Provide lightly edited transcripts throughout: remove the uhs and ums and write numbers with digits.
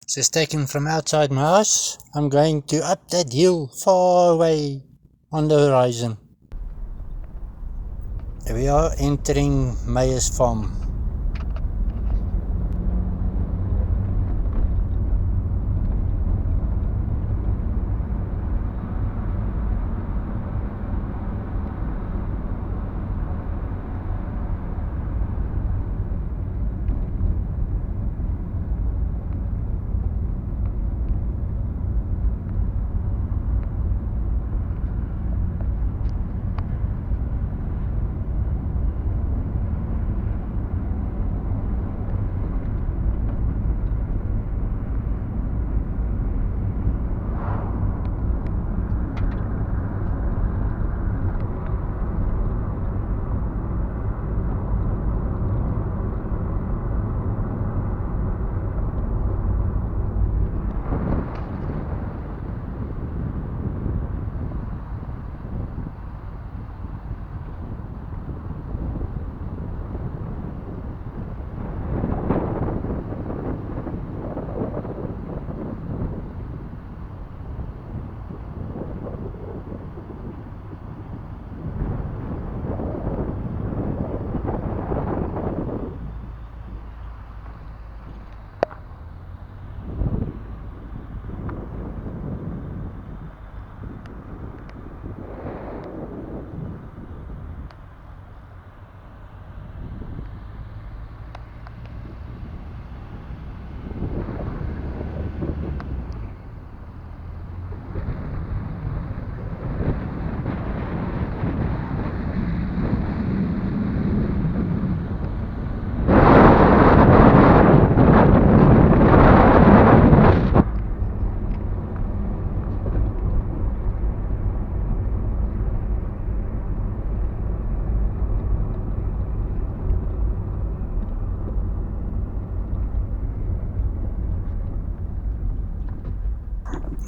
Just taken from outside my house. I'm going to up that hill far away on the horizon. We are entering Meyers Farm.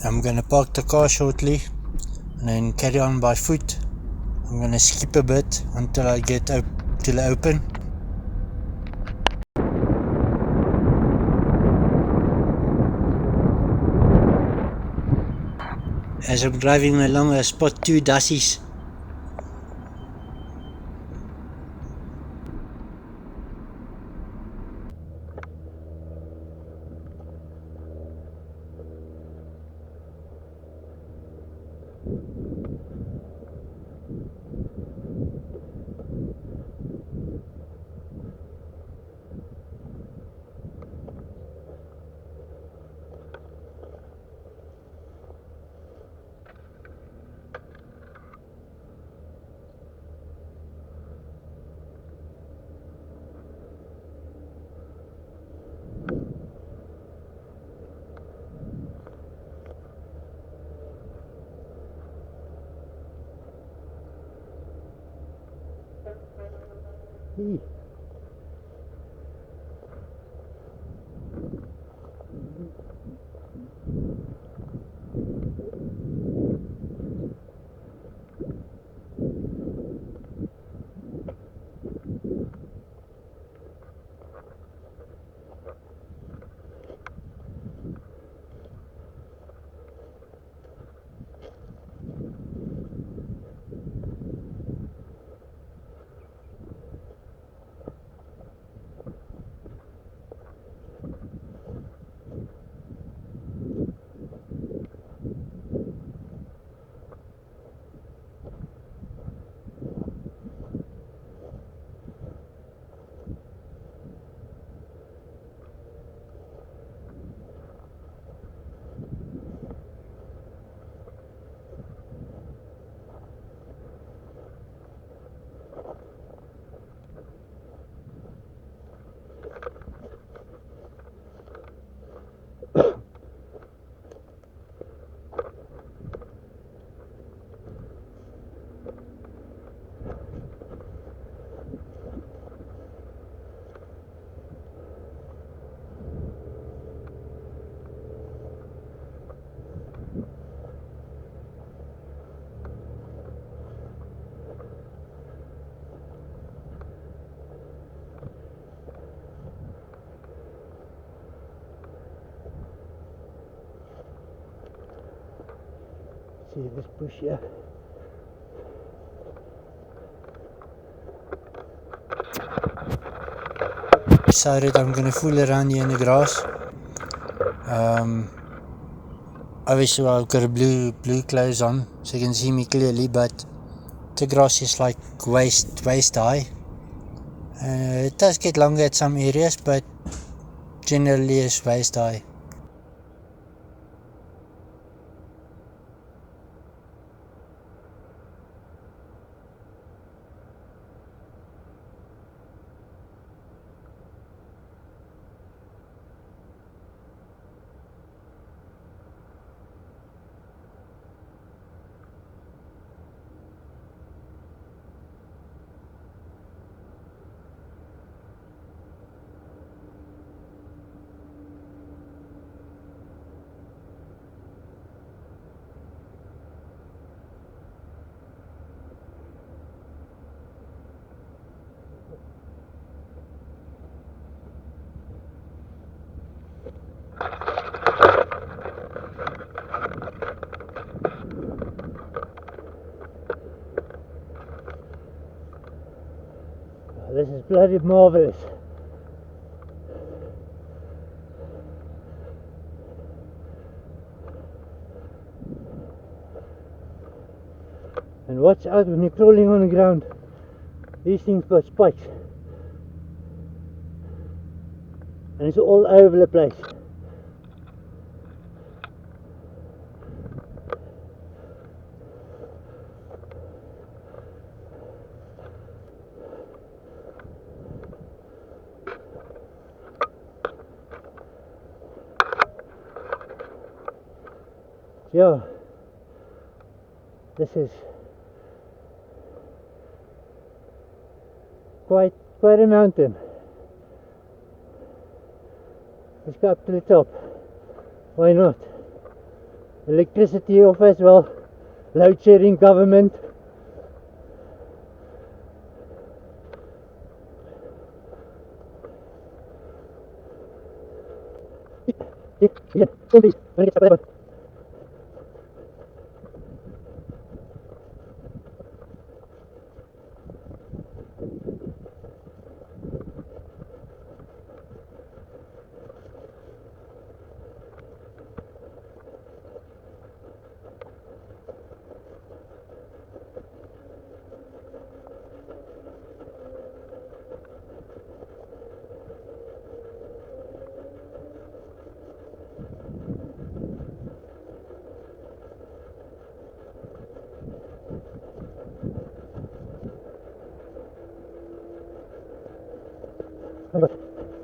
I'm gonna park the car shortly and then carry on by foot. I'm gonna skip a bit until I get to the open. As I'm driving along, I spot two dassies. See this bush here. Decided I'm going to fool around here in the grass. Obviously I've got a blue clothes on so you can see me clearly, but the grass is like waist high. It does get longer at some areas, but generally is waist high. This is bloody marvellous. And watch out when you're crawling on the ground. These things got spikes. And it's all over the place. Yeah, this is quite a mountain. Let's go up to the top. Why not? Electricity off as well. Load shedding government.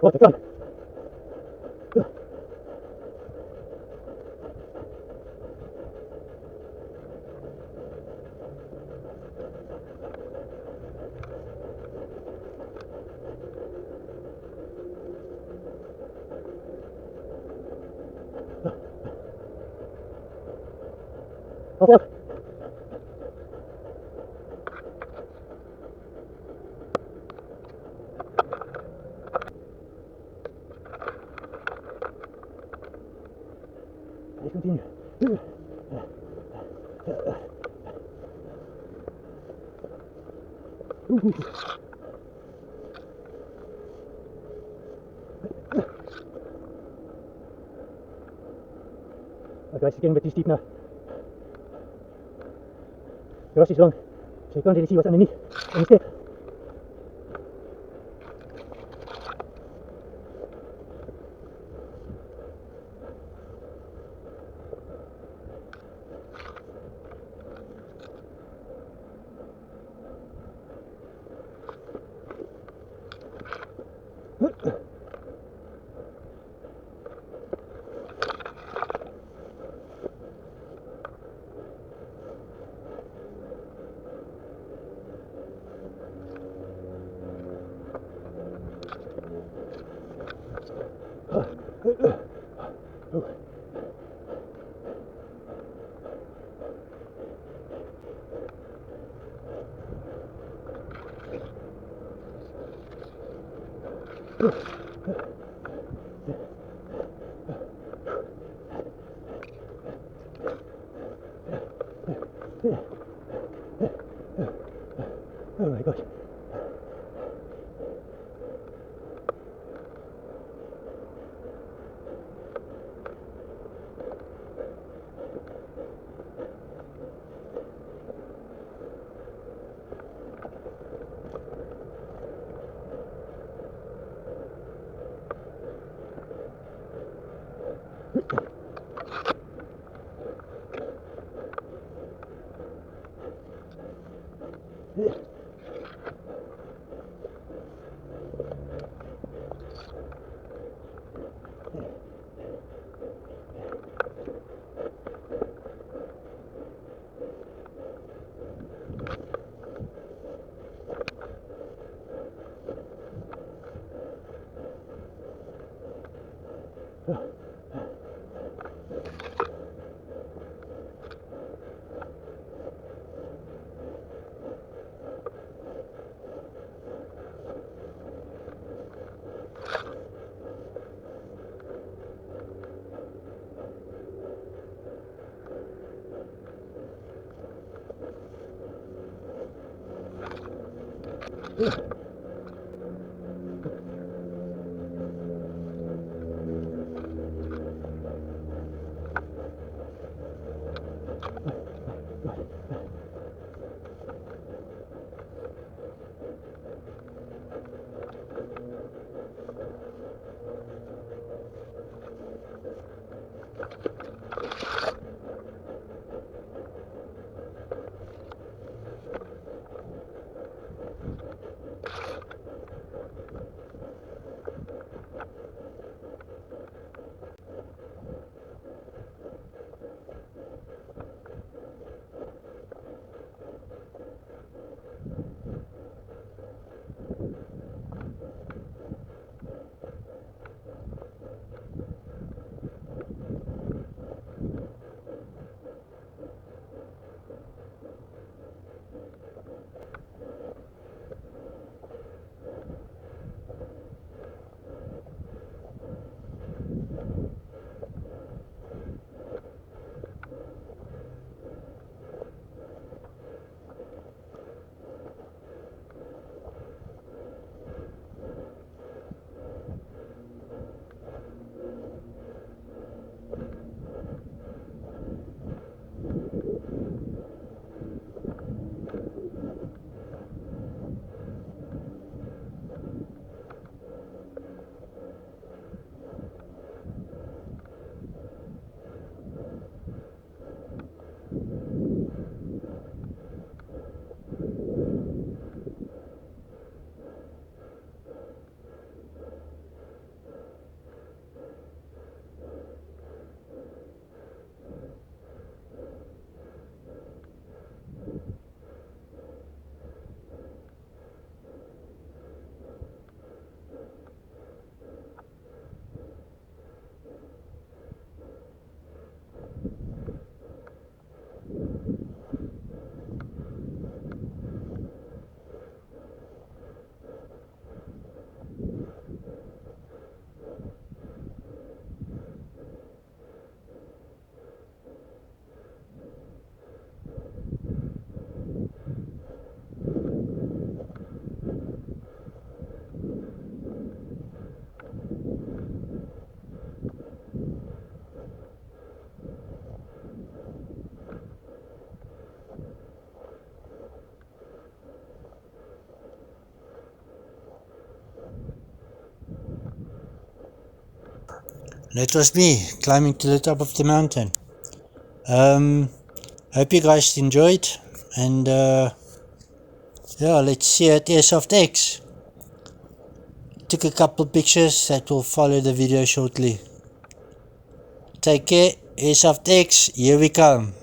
What the God? Let's continue. Oh guys, it's getting a bit too steep now. The grass is long, so you can't really see what's underneath any step. That was me climbing to the top of the mountain. Hope you guys enjoyed, and yeah, let's see you at Airsoft X. Took a couple pictures that will follow the video shortly. Take care, Airsoft X, here we come.